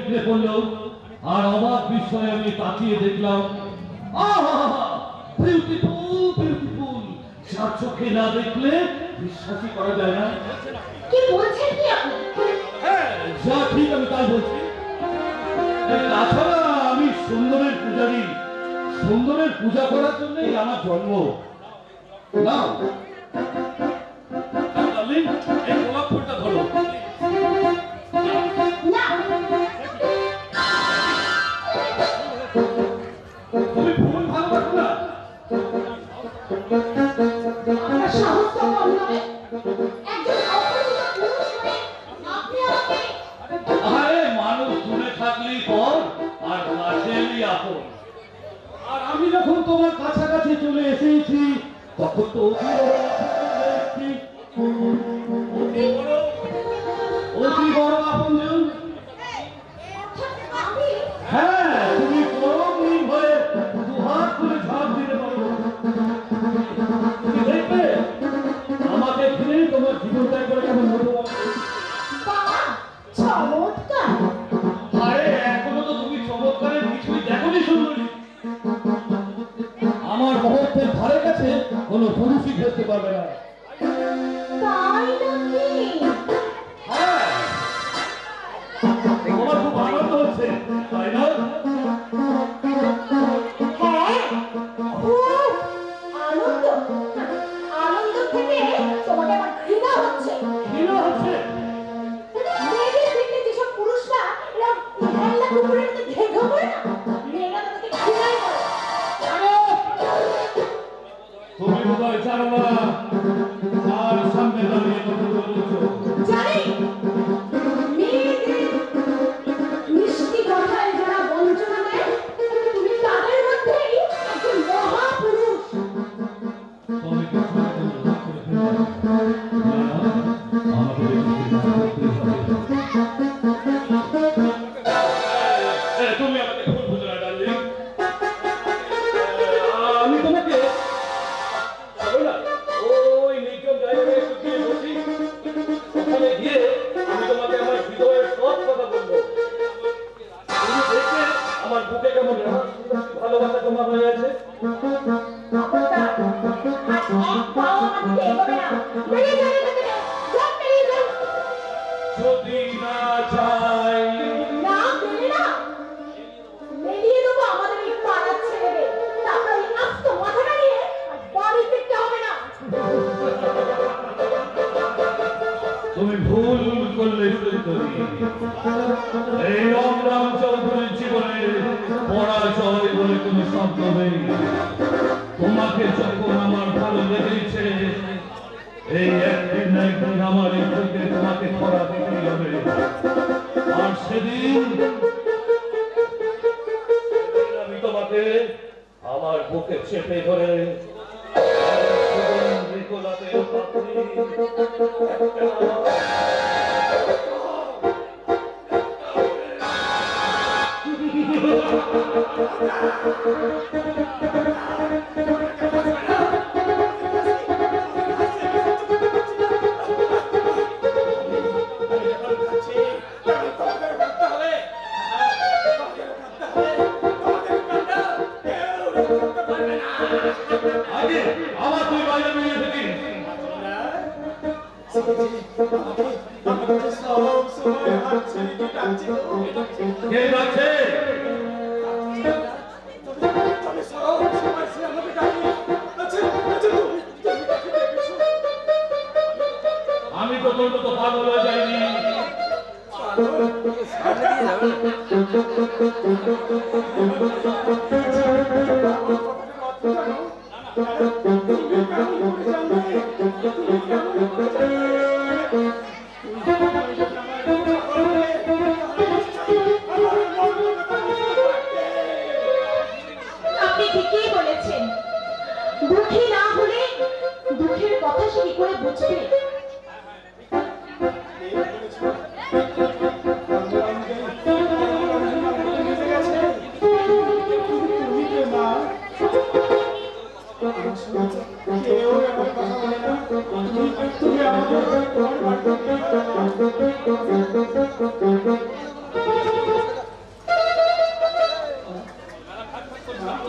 বিগড়ে পড়ল আর অবাক বিস্ময়ে আমি তাকিয়ে দেখলাম বিউটিফুল বিউটিফুল, যার চোখে না দেখলে বিশ্বাসই করা যায় না। কি বলছেন কি আপনি? হ্যাঁ, যা ঠিক আমি তাই বলছি। তাছাড়া আমি সুন্দরের পূজারী, সুন্দরের পূজা করার জন্যই আমার জন্ম। না এই গোলাপ ফুলটা ধরো। তুমি ফুল ভালোবাসো না? আপনার সাহস তো কম নয়। একজন অপরিচিত পুরুষ হয়ে আপনি আমাকে... আরে মানুষ দূরে থাকলেই পর আর কাছে এলেই আপন। আর আমি যখন তোমার কাছাকাছি চলে এসেছি তখন তো অতি বড় আপনজন। হ্যাঁ, তুমি পরম হয়ে দুহাত করে ঝাঁপ দিতে পারো। তুমি দেখবে আমাকে ঘিরে তোমার জীবনটা করে কেমন হতো। চমৎকার। আরে এখনো তো তুমি চমৎকারের কিছুই দেখোনি সুন্দরী। আমার মহত্বের ধারে কাছে কোনো পুরুষই ঘেরতে পারবে না। তাই নাকি? হ্যাঁ, তোমার খুব আনন্দ হচ্ছে তাই না? হ্যাঁ, খুব আনন্দ। আনন্দ থেকে তোমাকে আমার ঘৃণা হচ্ছে। ঘৃণা হচ্ছে? মেয়েদের দেখলে যেসব পুরুষরা এরকম হেল্লা কুকুরের মতো ঘেঘো করে না, মেয়েরা তাদেরকে ঘৃণাই করে। তুমি বোধহয় জানো না আর সামনে দাঁড়িয়ে কথা বলছো। জানি, মেয়েদের মিষ্টি কথায় যারা বঞ্চনা দেয়, তুমি তাদের মধ্যেই একজন মহাপুরুষ। তবে কি আমাদের তুমি আমাকে ভুল বুঝো না ডার্লিং। আমি তোমাকে ওই নির্জন জায়গায় শুকিয়ে বসি, ওখানে গিয়ে আমি তোমাকে আমার হৃদয়ের সব কথা বলবো। তুমি দেখে আমার বুকে কেমন ভালোবাসা জমা হয়ে আছে। যদি না চাই না মেলে না, মেলিয়ে দেবো আমাদের এই পাড়ার ছেলেদের। তারপরে এই আস্ত মাথাটা নিয়ে আর বাড়ি ফিরতে হবে না। তুমি ভুল করলে সুন্দরী। এই রাম চৌধুরীর জীবনে পরাজয় বলে কোনো শব্দ নেই। তোমাকে যখন আমার ভালো লেগেছে, এই একদিন না একদিন আমার এই চোখে তোমাকে ধরা দিতে হবে। আর সেদিন আমি তোমাকে আমার বুকে চেপে ধরে আগে আমার তুই বাইরে বেরিয়ে থাকি। কে ডাকছে? আমি তো তোর মতো পাগল হয়ে যাইনি। আপনি ঠিকই বলেছেন, দুঃখী না হলে দুঃখের কথা সে কি করে বুঝবে?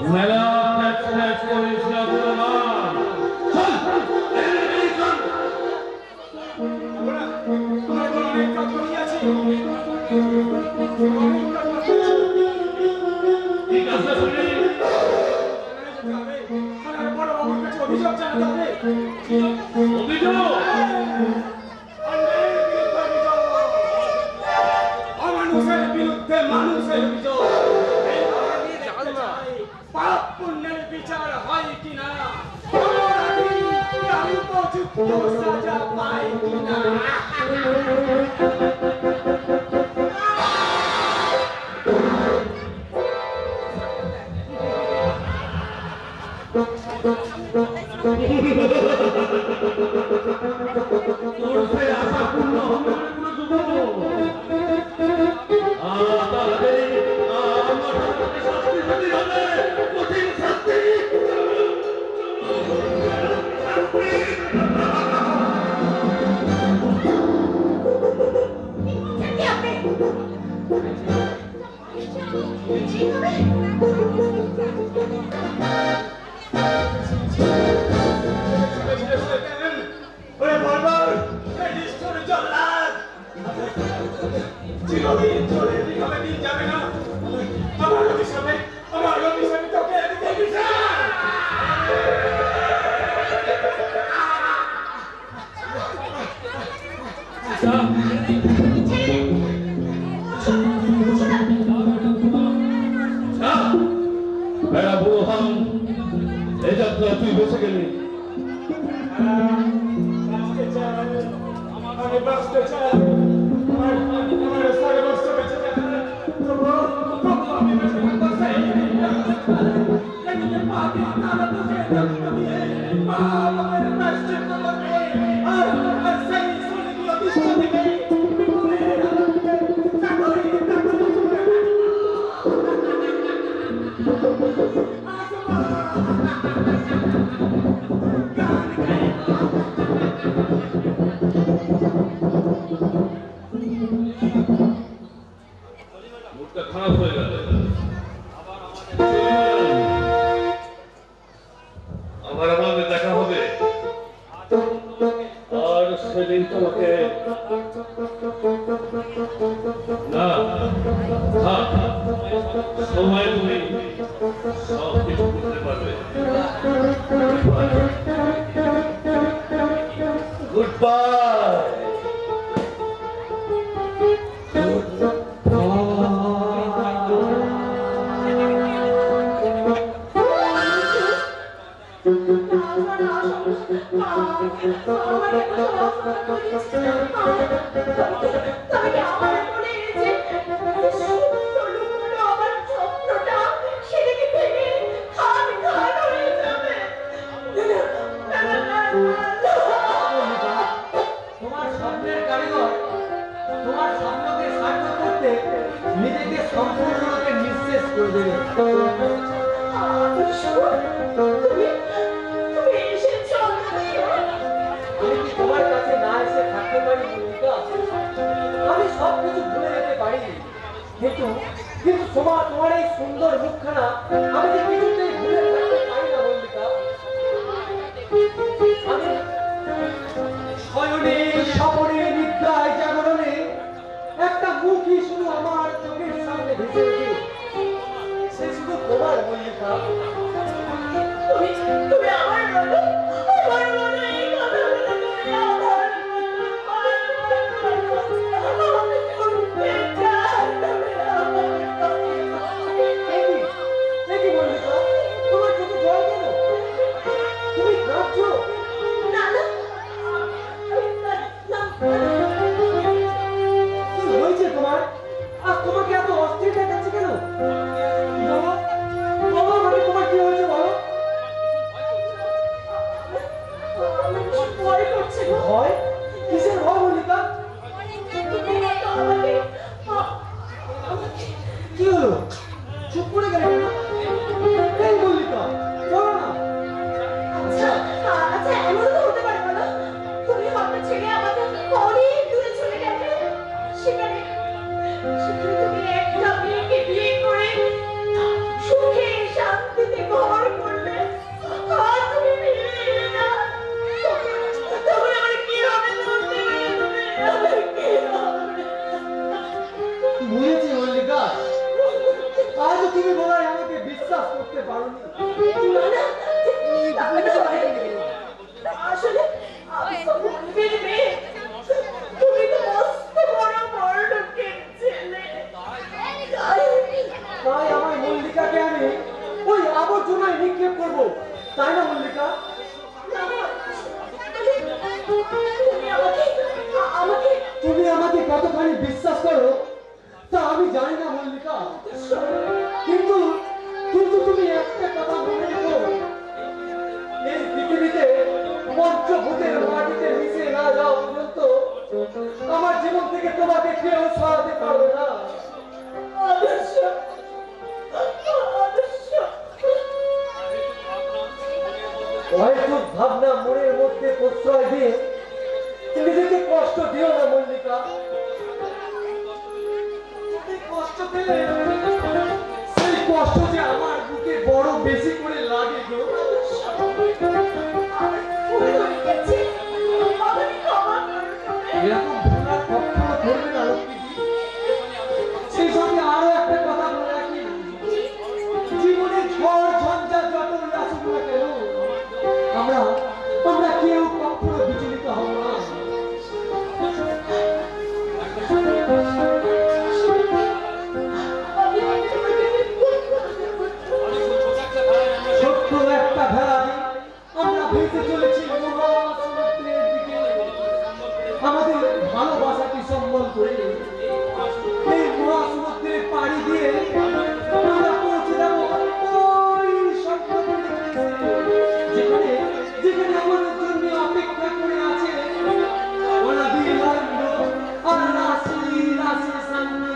মেলা ম্যাচ ম্যাচ করিস না বললাম। চল এই চল। আমার বড় অনেক কাজ করিয়াছি। ঠিক আছে শুনি। বড় বাবুর কাছে অভিযোগ জানাতে হবে। অভিযোগ? অমানুষের বিরুদ্ধে মানুষের অভিযোগ। পাপ পুণ্যের বিচার হয় কিনা, উপযুক্ত সাজা পায় কিনা। তোর সেই আশা পূর্ণ হবে বলে কোনো যুবক। তাড়াতাড়ি আমার হাতে শাস্তি দিতে হবে, কঠিন শাস্তি। ওরে বলবার, এই নিষ্ঠুর জল্লাদ। চিরদিন চলে এভাবে দিন যাবে না। আমার অভিশাপে তোকে এদিকে বিচার। বেড়া বুড়ো হাম, এই যাত্রা তুই বেঁচে গেলি। আমি বাঁচতে চাই। আমার সারা বছর বেঁচে যাবে। তবু আমি বেঁচে থাকতে চাই। মুখটা খারাপ হয়ে গেল। আবার আমাদের দেখা হবে, আর সেদিন তোমাকে না সময় তুমি সব কিছু করতে পারবে। Good bye. তোমার স্বপ্নের কারিগর তোমার স্বপ্নকে সার্থক করতে নিজেকে সম্পূর্ণরূপে নিঃশেষ করে দেবে। আমি কি তোমার কাছে না এসে থাকতে পারি মল্লিকা? আমি সবকিছু ভুলে যেতে পারি, কিন্তু তোমার এই সুন্দর মুখখানা আমি যে কিছুতেই ভুলে থাকতে পারি না মল্লিকা। আমি শয়নে স্বপনে নিদ্রায় জাগরণে একটা মুখই শুধু আমার চোখের সামনে ভেসে ওঠে, সে শুধু তোমার মল্লিকা। তুমি আমার বলো, আমার মনে এই কথাগুলো তুমি আমার দেখি মল্লিকা, তোমার চোখে জল কেন? তুমি কাঁদছো? না না কি হয়েছে তোমার? আর তোমাকে এত অস্থির দেখাচ্ছে কেন? বাবা, বাবা, মানে তোমার কি পারোনি? না, আসলে আমি তো বলবেন মেয়ে, তুমি তো মস্ত বড় বড়লোকের ছেলে। তাই আমার মল্লিকাকে আমি ওই আবর্জনায় নিক্ষেপ করবো, তাই না মল্লিকা? তুমি আমাকে কতখানি বিশ্বাস করো তা আমি জানি না মল্লিকা, কিন্তু কিন্তু তুমি একটা কথা মনে রেখো, এই পৃথিবীতে পঞ্চভূতের মাটিতে মিশে না যাওয়া পর্যন্ত আমার জীবন থেকে তোমাকে কেউ সরাতে পারবে না। হয়তো ভাবনা মনের মধ্যে প্রশ্রয় দিয়ে নিজেকে কষ্ট দিও না মল্লিকা। কষ্ট পেলে সেই কষ্ট যে আমার বুকে বড় বেশি করে লাগে গো। এরকম ভুল আর কখনো করবে না লক্ষ্মীজি। সেই সঙ্গে আরো একটা কথা বলে রাখি, জীবনে ঝড় ঝঞ্ঝা যতই আসুক না কেন, আমরা কেউ কখনো বিচলিত হব না। ছোট্ট একটা ভেলায় আমরা ভেসে চলেছি মহাসমুদ্রের দিকে, আমাদের ভালোবাসাকে সম্বল করে এই মহাসমুদ্রে পাড়ি দিয়ে আমরা পৌঁছে যাবো ওই স্বপ্নপুরীর দেশে, যেখানে যেখানে আমাদের জন্য অপেক্ষা করে আছে অনাবিলম্ব আর রাশি রাশি সান্নি।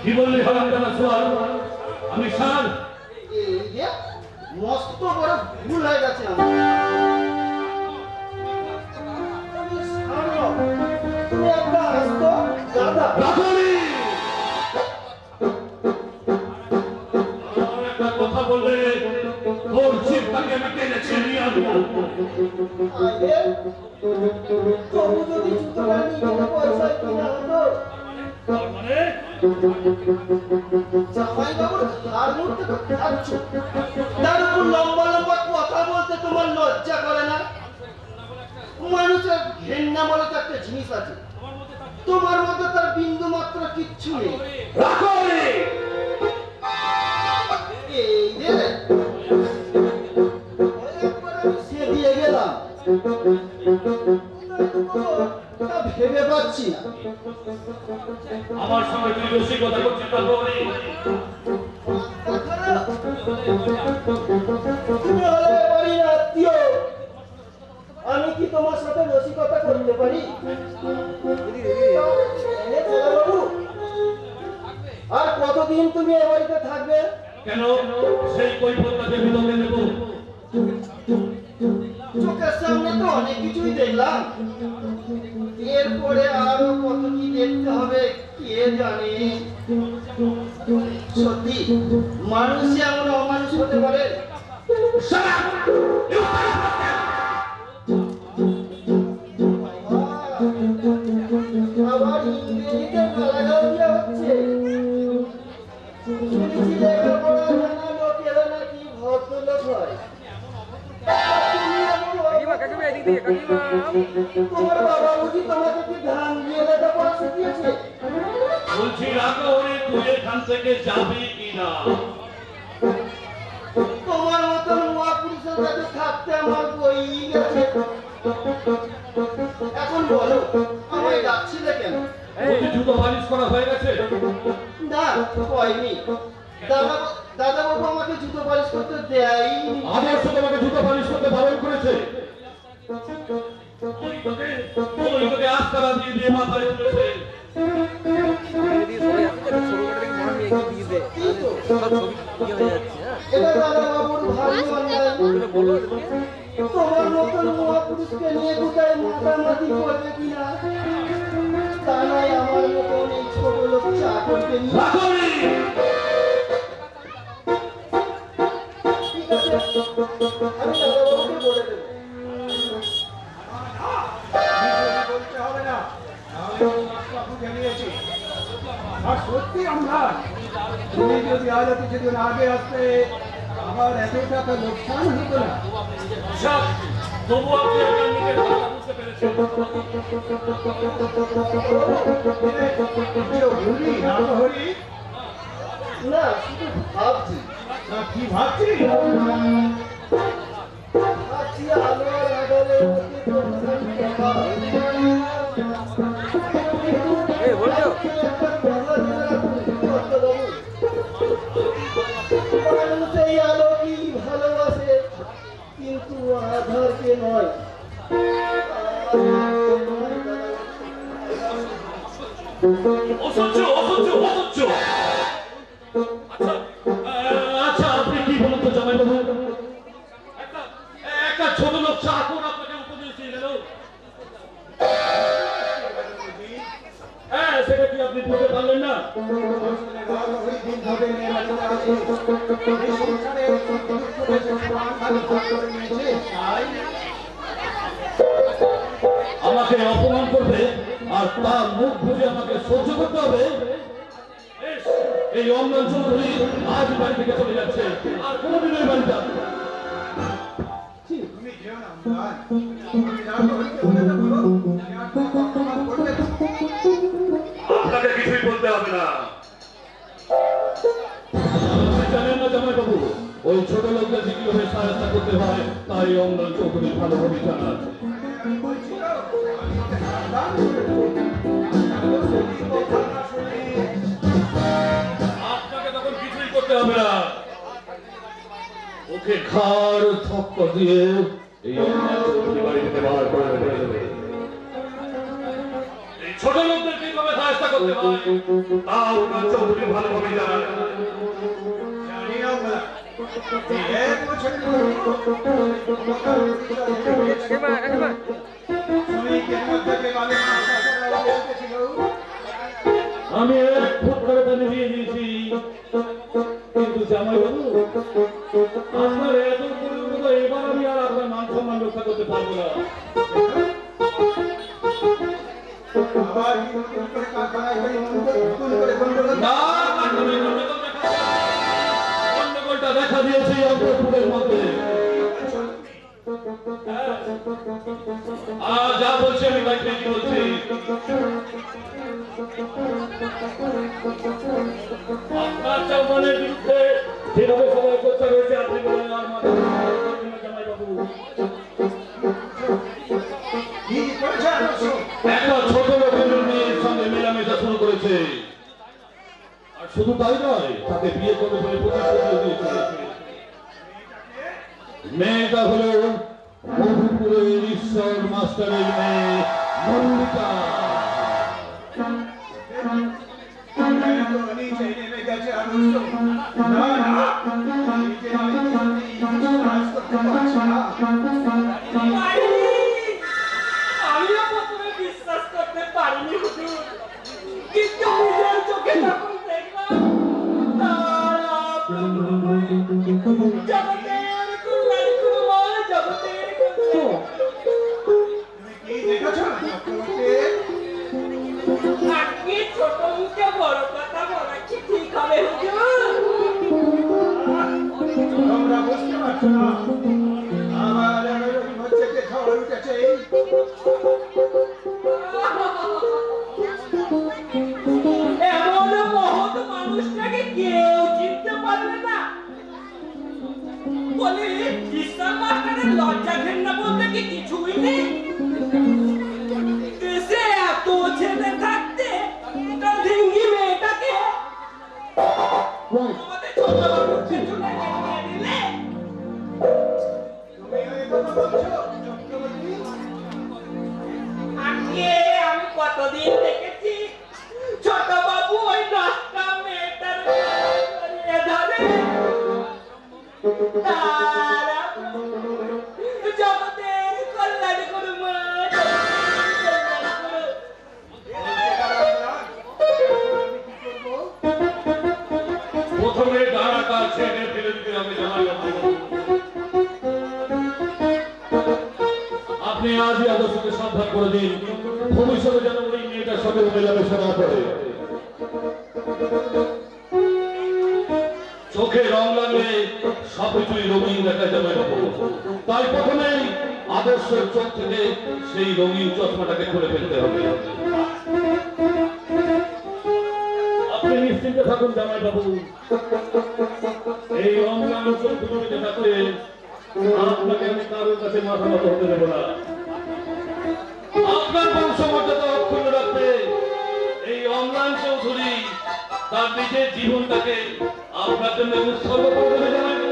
কি বললি হারামজাদা সোয়াল? আমি ষাঁড়? এই যে মস্ত বড় ভুল হয়ে গেছে আমার। তুমি ষাঁড় নও, তুমি একটা আস্ত গাধা। রাখনি! আর একটা কথা বললে তোর জিভটাকে আমি টেনে ছিনিয়ে আনবো। আরে, তবু যদি জুতোটা নিয়ে পয়সা কিনা হতো, তার মানে জামাই বাবুর ঘাড় মুড়তে তো খাচ্ছ, তার উপর লম্বা লম্বা কথা বলতে তোমার লজ্জা করে না? মানুষের ঘেন্না বলে তো একটা জিনিস আছে, তোমার মধ্যে তার বিন্দু মাত্র কিচ্ছু নেই। রাখনি! এই রে, একবার আমি সে দিয়ে গেলাম, তা ভেবে পাচ্ছি না। আমার সঙ্গে তুই বেশি কথা করছিস রাখনি? তুমি হলে বাড়ির আত্মীয়, আমি কি তোমার সাথে রসিকতা করতে পারি? বাবু, আর কতদিন তুমি এ বাড়িতে থাকবে? কেন সেই কৈফিয়তটাকে বিদতে দেব? চোখের সামনে তো অনেক কিছুই দেখলাম, এরপরে আরো কত কি দেখতে হবে কে জানে। সত্যি মানুষ এমন অমানুষ হতে পারে? আবার ইংরেজিতে গালাগাল দেওয়া হচ্ছে। শুনেছি লেখাপড়া জানা লোকেরা নাকি ভদ্রলোক হয়। তোমার বাবা বুঝি তোমাকে কি ধান দিয়ে লেখাপড়া শিখিয়েছে? বলছি রাখনি, তুই এখান থেকে যাবি কিনা? থাকতে আমার বই গেছে। এখন বলো আমায় ডাকছিলে কেন? বলছি জুতো পালিশ করা হয়ে গেছে? না হয়নি। দাদা বাবু আমাকে জুতো পালিশ করতে দেয়নি। আদর্শ তোমাকে জুতো পালিশ করতে বারণ করেছে? ওই তোকে আস্তারা দিয়ে দিয়ে মাথায় তুলেছে। এটা দাদা বাবুর ভারী অন্যায়। তোমার মতন মহাপুরুষকে নিয়ে কোথায় মাতামাতি করবে কিনা, তা নয় আমার মতন এই ছোট লোক চাকরকে নিয়ে। রাখনি! ঠিক আছে, আমি দাদা বাবুকে বলে দেবো। বলতে হবে না, আমি বাবু জানিয়েছি। আর সত্যি আমরা তুমি যদি আজ কিছুদিন আগে আসতে আমার এত টাকা লোকসান হতো না। সব তবু আপনি আপনার নিজের কথা বুঝতে পেরেছেন। ভুলি না হরি না শুধু ভাবছি না, কি ভাবছি? ভাবছি আলো আর আধারের মধ্যে কোনখানে তফাৎ। একটা কথা জেনে রাখুন, ভদ্রবাবু। মানুষ এই আলোকে ভালোবাসে, কিন্তু আধারকে নয়। অসহ্য অসহ্য অসহ্য। আচ্ছা আপনি কি বলুন তো জামাইবাবু? একটা ছোট লোক চাকর আপনাকে উপদেশ দিয়ে গেল। হ্যাঁ সেটা কি আপনি বুঝতে পারলেন না? দিন ধরে মেয়েরা চলে আসে, এই সংসারে ভাগ করে নিয়েছে, তাই আমাকে অপমান করবে আর তার মুখ বুঝে আমাকে সহ্য করতে হবে? বেশ, এই অমলান চৌধুরী আজ বাড়ি থেকে চলে যাচ্ছে, আর কোনোদিন ওই বাড়িতে আসবে না। তুমি যেও না ভাই, তুমি রাগ হইতে বলে তো বলো, যে আর কোনো অপমান করবে না। আপনাকে কিছুই বলতে হবে না। আপনি জানেন না জামাইবাবু, ওই ছোট লোকদেরকে কিভাবে সাহায্য করতে হয় তাই অমলান চৌধুরী ভালোভাবে জানা আছে। বলছিল, আমি ওকে সাবধান করে দেবো। আর যদি কথা না শুনি, আপনাকে তখন কিছুই করতে হবে না। ওকে ঘাড় থপ্পর দিয়ে এই অমলান চৌধুরী বাড়ি থেকে বার করে দেবে। এই ছোট লোকদের কিভাবে সাহায্য করতে হয় তা অমলান চৌধুরী ভালোভাবে জানা। জানি না আমরা। এই এক বছরের শ্রমিকের মধ্যে যে বালি মাছ আসারা উঠেছিল, আমি এক ফুট করে পানি দিয়ে দিয়েছি, কিন্তু জামাইবাবু আপনার এত পরিণত এবার আমি আর আপনার মান সম্মান রক্ষা করতে পারবো না। আবার কি নতুন করে কারখানায় গিয়ে নতুন করে গন্ডগোল না, গন্ডগোলটা দেখা দিয়েছে এই অন্তঃপুরের মধ্যে। আর যা বলছি আমি তাই ঠিকই বলছি। আপনার চৌমানের বিরুদ্ধে যেভাবে সবাই করতে রয়েছে আপনি বলেন আর মাথা জামাইবাবু। কি করেছে আদর্শ? একটা ছোট লোকের মেয়ের সঙ্গে মেলামেশা শুরু করেছে, আর শুধু তাই নয় তাকে বিয়ে করবে বলে প্রতিশ্রুতি দিয়েছে। মেয়েটা হলো মধুপুরের ঈশ্বর মাস্টারের মেয়ে মল্লিকা। নিচে নেমে গেছে আদর্শ। না না, নিজে আমি কাজ করতে পারছি না। আমিও প্রথমে বিশ্বাস করতে পারিনি হুজুর, কিন্তু নিজের চোখে যখন দেখলাম জগতের কল্যাণ করবো, জগতের কল্যাণ। তুমি কি দেখেছো চক্রবর্তী? আজকে ছোট মুখে বড় কথা বলা কি ঠিক হবে হুজুর? তোমরা বুঝতে পারছো না, আমার এরকম হচ্ছে যে ঝড় উঠেছে। এমন মহৎ মানুষটাকে কেউ চিনতে পারবে না বলে ঈশ্বর মাস্টারের লজ্জা ঘেন্না বলতে কি কিছুই নেই? দেশে এত ছেলে থাকতে একটা ঢিঙ্গি মেয়েটাকে আমাদের ছোট বাবুর পেছনে লেগে দিলে। তুমি এই কথা বলছো চক্রবর্তী? আগে আমি কতদিন দেখেছি ছোট বাবু ওই নষ্টা মেয়েটার ধরে তারা জগতের কল্যাণ করু মা, কল্যাণ করু। প্রথমে ডানাটা ছেড়ে ফেলে দিতে হবে জামাইবাবু। আপনি আজই আদর্শকে সাবধান করে দিন, ভবিষ্যতে যেন ওই মেয়েটার সাথে মেলামেশা না করে। চোখে রং লাগলে সবকিছুই রঙিন দেখা যাবে। তাই প্রথমেই আদর্শের চোখ থেকে সেই রঙিন চশমাটাকে খুলে ফেলতে হবে। আপনি নিশ্চিন্তে থাকুন জামাইবাবু, এই অম্লান চোখগুলোকে থাকলে আপনাকে আমি কারোর কাছে মাথা নত হতে দেবো না। আপনার বংশমর্যাদা অক্ষুণ্ণ রাখতে এই অম্লান চৌধুরী তার নিজের জীবনটাকে আপনার জন্য উৎসর্গ করে দেবে জামাইবাবু।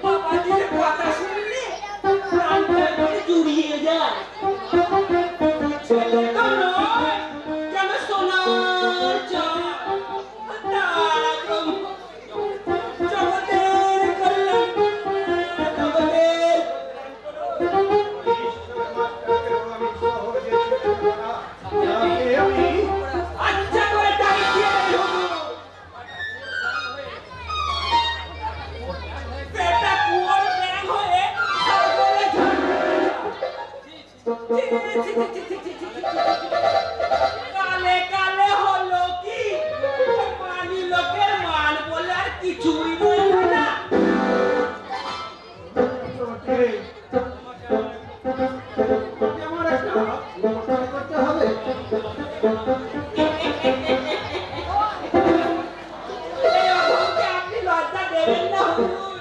বাবাজির কথা শুনলে প্রাণটা একটু জুড়িয়ে যায়। ছেলে তো নয়, যেন সোনার চাঁদ। তারকম জগতের কল্যাণ, জগতের আচ্ছা করে টাইট দিয়ে বের হবো। পেটটা কুয়োর ব্যাং হয়ে সাগরে কালে কালে হলো কি মানি লোকের মান বলে আর কিছুই রইল না। আমার একটা উপকার করতে হবে। এই অধমকে আপনি লজ্জা দেবেন না হুজুর।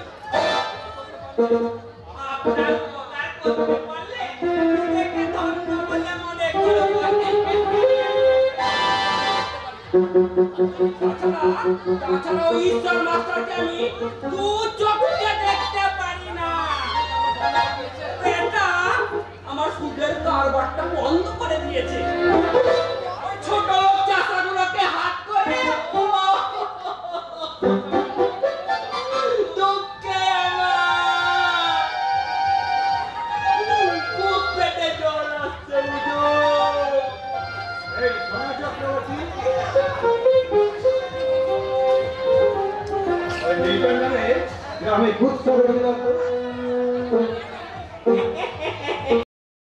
আপনার উপকার করতে পারলে নিজেকে ধন্য বলে মনে করবেন। তাছাড়া ওই ঈশ্বর মাস্টারকে আমি দু চোখে দেখতে পারি না। এটা আমার সুদের কারবারটা বন্ধ করে দিয়েছে। ওই ছোট লোক চাষাগুলোকে হাত করে দুঃখে আমার বুক পেটে জল আসছে হুজুর। এই সোনা চক্রবর্তী, ওই মেয়েটার নামে গ্রামে দুধ করে দিলাম।